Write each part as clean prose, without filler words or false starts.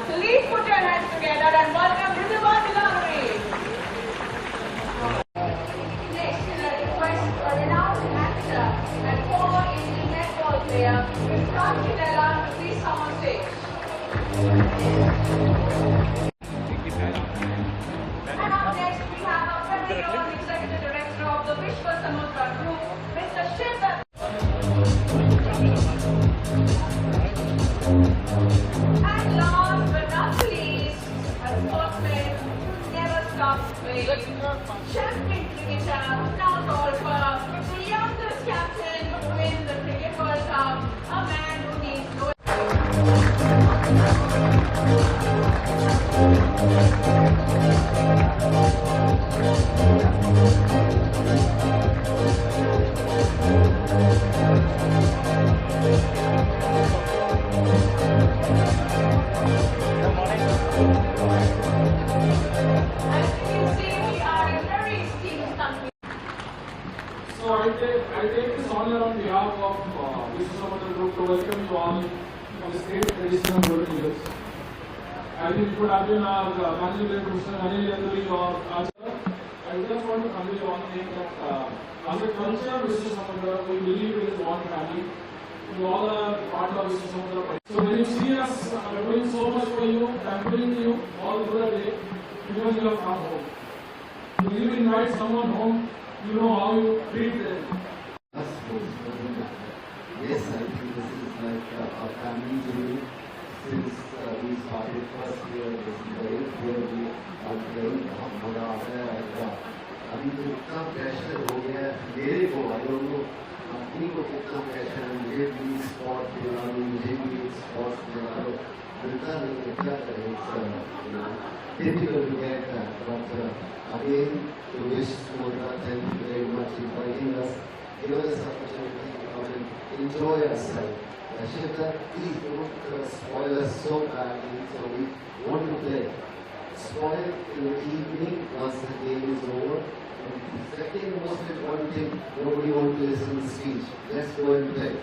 Please put your hands together and welcome Ridwan Ilagri. Next, a request for a renowned actor and former Indian netball player, Vikrant Chidella, to please come on stage. And up next, we have our very own Executive Director of the Vishwa Samudra Group, Mr. Shiv. And last but not least, a sportsman who never stops playing, champion cricketer, now golfer, the youngest captain to win the Cricket World Cup, a man who needs no... So I take this honor on behalf of Vishwa Samudra Group to welcome you all on this great tradition of Golden Eagles. I think it would have been our Managing Director, Mr. Anil Yanduri, or I just want to convey one thing that as a culture, Vishwa Samudra, we believe it is one family. We all are part of Vishwa Samudra. So when you see us doing so much for you, pampering you all through the day, because you have come home. When you invite someone home, you know how you treat them. Yes, I think this is like a family journey since we started first year. This is the 8th year we are playing. बहुत मजा आता है ऐसा. अभी तो इतना pressure हो गया है मेरे को, I don't know अपनी को कितना प्रेशर है. मुझे भी स्पॉट दिला दो, मुझे भी स्पॉट दिला दो. मिलता नहीं है, क्या करें? Difficult to get that, but again, to wish Samudra, thank you very much for inviting us. Give us this opportunity to come and enjoy ourselves. Shivda, please don't spoil us so badly, so we want to play. Spoil in the evening once the game is over. And the second most important thing, nobody wants to listen to speech. Let's go and play.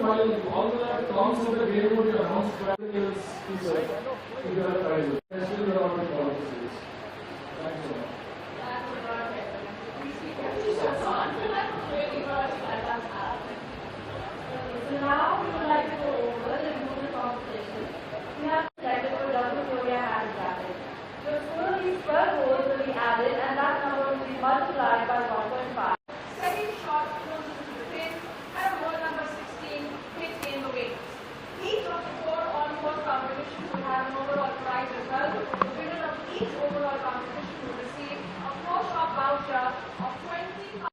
challenge, all the terms of the game would be announced by the teacher. If there are prizes, especially the government policies. Thank you so much. So now we would like to go over the rules of the competition. We have selected for Victoria handicraft. So four of these 12 holes will be added and that number will be multiplied by 1.5. Second shot closes to the pin and hole number 16 hit in the wing. Each of the 4 on-course competitions will have an overall prize as well. The winner of each overall competition will receive a 4-shot voucher of 20.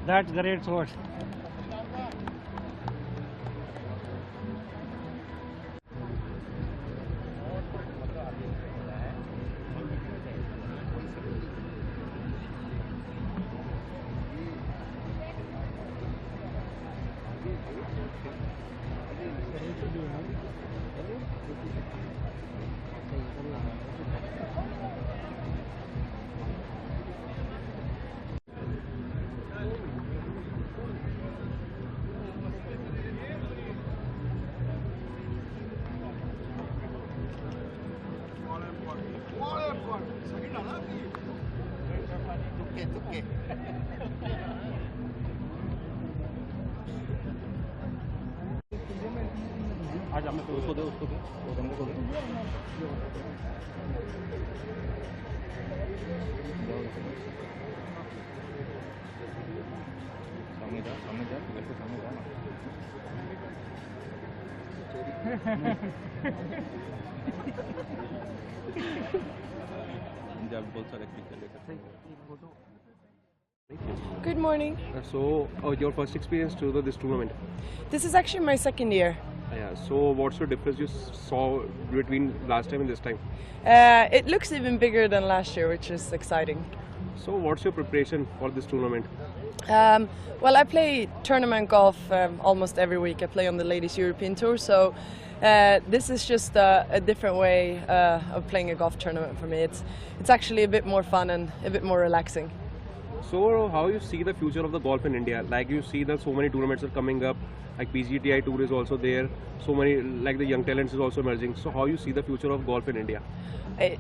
That's great sword. आज हमें तो उसको दे वो बंदे को दे सामने जा मेरे को सामने जा जब बहुत सारे पिक्चर लेकर Good morning. So, your first experience to this tournament? This is actually my second year. Yeah. So, what's the difference you saw between last time and this time? It looks even bigger than last year, which is exciting. So, what's your preparation for this tournament? Well, I play tournament golf almost every week. I play on the Ladies European Tour, so This is just a different way of playing a golf tournament for me. It's actually a bit more fun and a bit more relaxing. So how you see the future of the golf in India? Like you see that so many tournaments are coming up, like PGTI Tour is also there, so many like the young talents is also emerging. So how you see the future of golf in India?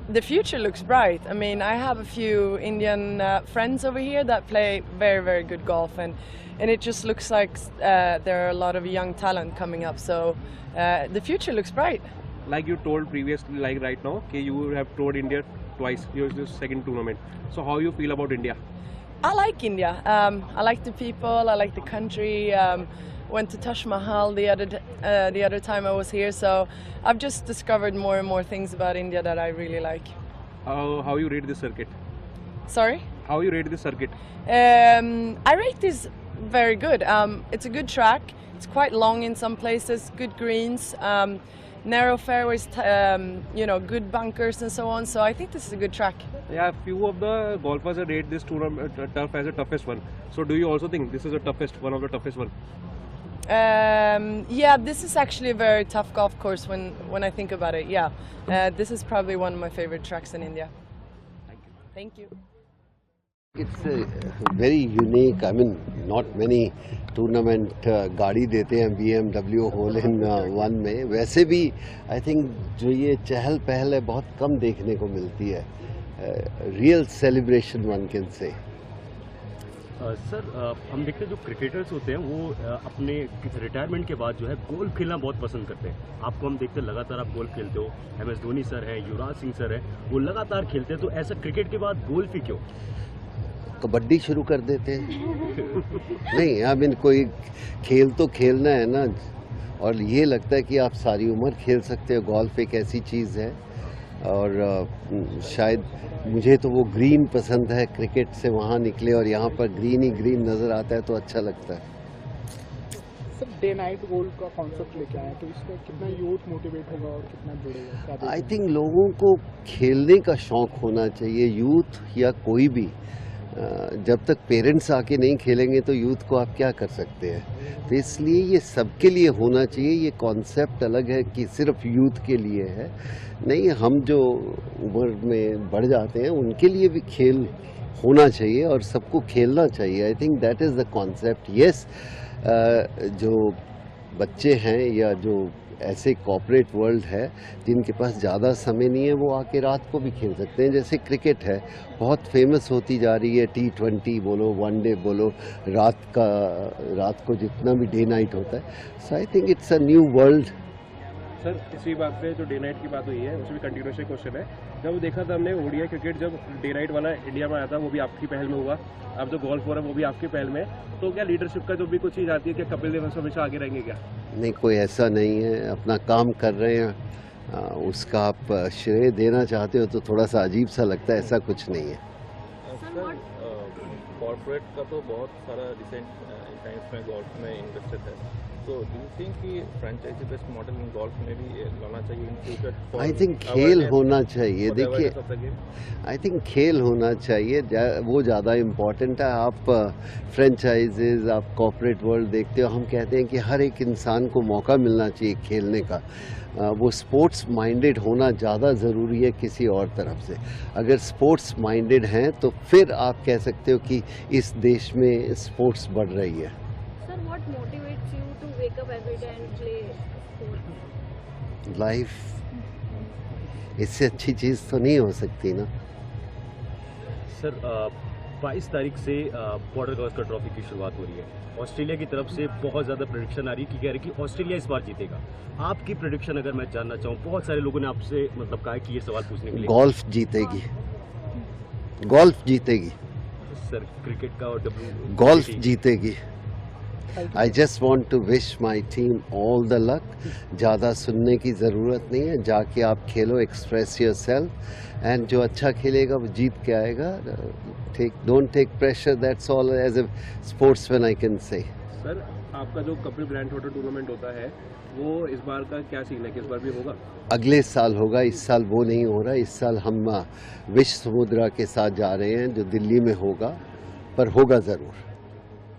The future looks bright. I mean, I have a few Indian friends over here that play very, very good golf, and it just looks like there are a lot of young talent coming up. So the future looks bright. Like you told previously, like right now, okay, you have toured India twice. You're the second tournament. So how you feel about India? I like India. I like the people. I like the country. Went to Taj Mahal the other time I was here, so I've just discovered more and more things about India that I really like. How you rate the circuit? Sorry? How you rate the circuit? I rate this very good. It's a good track. It's quite long in some places. Good greens, narrow fairways, good bunkers and so on. So I think this is a good track. Yeah, few of the golfers rate this tournament turf as the toughest one. So do you also think this is the toughest, one of the toughest one? Yeah, this is actually a very tough golf course when I think about it. Yeah, this is probably one of my favorite tracks in India. Thank you. It's very unique. I mean, not many tournament गाड़ी देते हैं BMW whole in one में. वैसे भी I think जो ये चहल पहल है बहुत कम देखने को मिलती है. Real celebration one can say. Sir हम देखते हैं जो क्रिकेटर्स होते हैं वो अपने रिटायरमेंट के बाद जो है गोल्फ खेलना बहुत पसंद करते हैं. आपको हम देखते हैं लगातार आप गोल्फ खेलते हो. MS धोनी सर है, युवराज सिंह सर है, वो लगातार खेलते हैं. तो ऐसा क्रिकेट के बाद गोल्फ ही क्यों? कबड्डी शुरू कर देते हैं. नहीं, आई मीन कोई खेल तो खेलना है ना, और ये लगता है कि आप सारी उम्र खेल सकते हो. गोल्फ एक ऐसी चीज़ है, और शायद मुझे तो वो ग्रीन पसंद है. क्रिकेट से वहाँ निकले और यहाँ पर ग्रीन ही ग्रीन नज़र आता है तो अच्छा लगता है. सर डे नाइट गोल्फ का कॉन्सेप्ट लेके आए तो इसमें कितना यूथ मोटिवेट होगा और कितना जुड़ेगा? आई थिंक लोगों को खेलने का शौक़ होना चाहिए. यूथ या कोई भी, जब तक पेरेंट्स आके नहीं खेलेंगे तो यूथ को आप क्या कर सकते हैं. तो इसलिए ये सबके लिए होना चाहिए. ये कॉन्सेप्ट अलग है कि सिर्फ यूथ के लिए है. नहीं, हम जो उम्र में बढ़ जाते हैं उनके लिए भी खेल होना चाहिए और सबको खेलना चाहिए. I think that is the concept. Yes, जो बच्चे हैं या जो ऐसे कॉर्पोरेट वर्ल्ड है जिनके पास ज़्यादा समय नहीं है, वो आके रात को भी खेल सकते हैं. जैसे क्रिकेट है, बहुत फेमस होती जा रही है. T20 बोलो, वनडे बोलो, रात को जितना भी डे नाइट होता है. So I think it's a new world. Sir इसी बात पे जो डे नाइट की बात हुई है उसमें कंटिन्यूशन क्वेश्चन है. जब देखा था हमने ओडीआई क्रिकेट, जब डे नाइट वाला इंडिया में आया था वो भी आपकी पहल में हुआ. अब जो गोल्फ हो रहा है वो भी आपकी पहल में. तो क्या लीडरशिप का जो भी कुछ चीज़ आती है, क्या कपिल देव हमेशा आगे रहेंगे क्या? नहीं, कोई ऐसा नहीं है. अपना काम कर रहे हैं, उसका आप श्रेय देना चाहते हो तो थोड़ा सा अजीब सा लगता है. ऐसा कुछ नहीं है. कॉर्पोरेट का तो बहुत सारा रिसेंट टाइम्स में गोल्फ में इन्वेस्टेड है. तो डू यू थिंक कि franchisee based model in golf में भी लाना चाहिए इन फ्यूचर? आई थिंक खेल होना चाहिए. देखिए, आई थिंक खेल होना चाहिए, वो ज़्यादा इम्पॉर्टेंट है. आप फ्रेंचाइजेज, आप कॉर्पोरेट वर्ल्ड देखते हो, हम कहते हैं कि हर एक इंसान को मौका मिलना चाहिए खेलने का. वो स्पोर्ट्स माइंडेड होना ज़्यादा ज़रूरी है किसी और तरफ से. अगर स्पोर्ट्स माइंडेड हैं तो फिर आप कह सकते हो कि इस देश में स्पोर्ट्स बढ़ रही है. Sir, what motivates you to wake up every day and play sport? Life, इससे अच्छी चीज़ तो नहीं हो सकती ना. सर 22 तारीख से बॉर्डर गावस्कर ट्रॉफी की शुरुआत हो रही है. ऑस्ट्रेलिया की तरफ से बहुत ज़्यादा प्रेडिक्शन आ रही है कि कह रहे कि ऑस्ट्रेलिया इस बार जीतेगा. आपकी प्रेडिक्शन अगर मैं जानना चाहूँ, बहुत सारे लोगों ने आपसे मतलब कहा कि ये सवाल पूछने के लिए. गोल्फ जीतेगी. गोल्फ जीतेगी. सर क्रिकेट का और गोल्फ जीतेगी. I just want to wish my team all the luck. ज़्यादा सुनने की ज़रूरत नहीं है. जाके आप खेलो, एक्सप्रेस योर सेल्फ, एंड जो अच्छा खेलेगा वो जीत के आएगा. Don't take pressure. That's all as a sportsman I can say. Sir आपका जो कपिल ग्रैंड होटल टूर्नामेंट होता है वो इस बार का क्या सीन है कि इस बार भी होगा? अगले साल होगा. इस साल वो नहीं हो रहा. इस साल हम विश्व समुद्रा के साथ जा रहे हैं जो दिल्ली में होगा, पर होगा ज़रूर.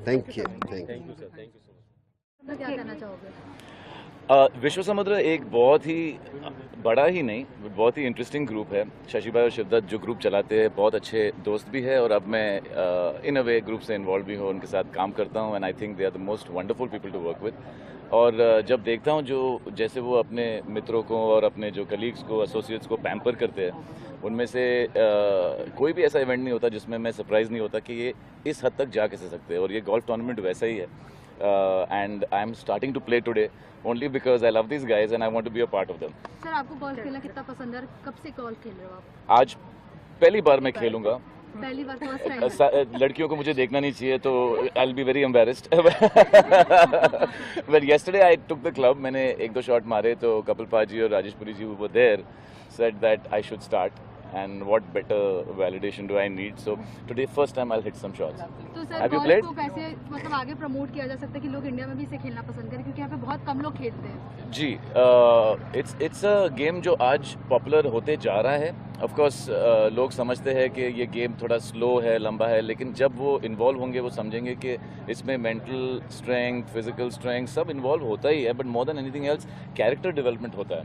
Thank you. Thank you sir. Thank you so much. क्या कहना चाहोगे? विश्व समुद्र एक बहुत ही बड़ा ही नहीं, बहुत ही इंटरेस्टिंग ग्रुप है। शशि भाई और शिवदत्त जो ग्रुप चलाते हैं बहुत अच्छे दोस्त भी है, और अब मैं इन अ वे ग्रुप से इन्वॉल्व भी हूँ, उनके साथ काम करता हूँ, and I think they are the most wonderful people to work with. और जब देखता हूँ जो जैसे वो अपने मित्रों को और अपने जो कलीग्स को, एसोसिएट्स को पैम्पर करते हैं, उनमें से कोई भी ऐसा इवेंट नहीं होता जिसमें मैं सरप्राइज नहीं होता कि ये इस हद तक जा कैसे सकते हैं, और ये गोल्फ टूर्नामेंट वैसा ही है। And I'm starting to play today only because I love these guys and I want to be a part of them. Sir आपको गोल्फ खेलना कितना पसंद है और कब से गोल्फ खेल रहे हो आप? आज पहली बार मैं खेलूंगा। पहली बार फर्स्ट टाइम? लड़कियों को मुझे देखना नहीं चाहिए तो I'll be very embarrassed. But yesterday I took the club. मैंने एक दो शॉट मारे तो कपिल पाजी और राजेश पुरी जी were there, said that I should start. And what better validation do I need? So today first time I'll hit some shots. तो sir Have you golf played? को कैसे मतलब आगे प्रमोट किया जा सकता है कि लोग इंडिया में भी इसे खेलना पसंद करें, क्योंकि यहाँ पे बहुत कम लोग खेलते हैं? जी, इट्स अ गेम जो आज पॉपुलर होते जा रहा है। ऑफ कोर्स लोग समझते हैं कि ये गेम थोड़ा स्लो है, लंबा है, लेकिन जब वो इन्वॉल्व होंगे वो समझेंगे कि इसमें मेंटल स्ट्रेंथ, फिजिकल स्ट्रेंथ सब इन्वॉल्व होता ही है, but more than anything else character development होता है।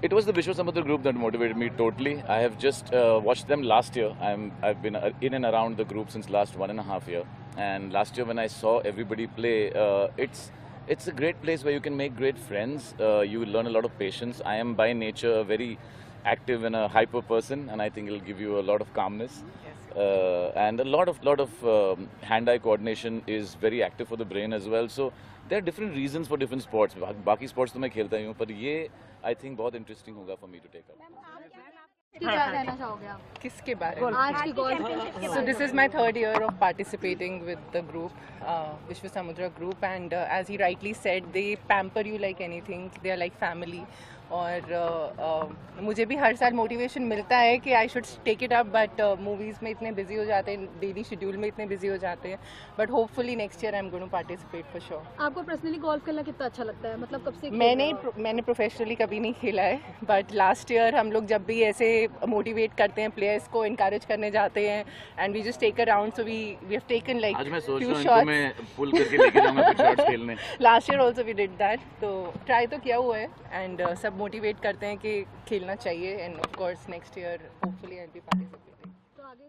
It was the Vishwa Samudra group that motivated me totally. I have just watched them last year. I've been in and around the group since last 1.5 years. And last year when I saw everybody play, it's a great place where you can make great friends. You will learn a lot of patience. I am by nature a very active and a hyper person, and I think it'll give you a lot of calmness. And a lot of hand-eye coordination is very active for the brain as well. So there are different reasons for different sports. बाकी sports तो मैं खेलता ही हूँ, पर ये I think बहुत interesting होगा for me to take up. क्या कहना चाहोगे आप किसके बारे में? आज की golf? So this is my third year of participating with the group, Vishwa Samudra group, and as he rightly said, they pamper you like anything. They are like family. और मुझे भी हर साल मोटिवेशन मिलता है कि I should take it up, but movies में इतने busy हो जाते हैं, डेली शेड्यूल में इतने बिजी हो जाते हैं, but hopefully next year I am going to participate for sure. आपको पर्सनली गोल्फ खेलना कितना अच्छा लगता है, मतलब कब से? मैंने प्रोफेशनली कभी नहीं खेला है, बट लास्ट ईयर हम लोग जब भी ऐसे मोटिवेट करते हैं, प्लेयर्स को इनकरेज करने जाते हैं, and we just take a round, so we have taken like few shots. Last year also we did that, तो ट्राई तो किया हुआ है, एंड सब मोटिवेट करते हैं कि खेलना चाहिए, end of course next year hopefully I will be participating. तो आगे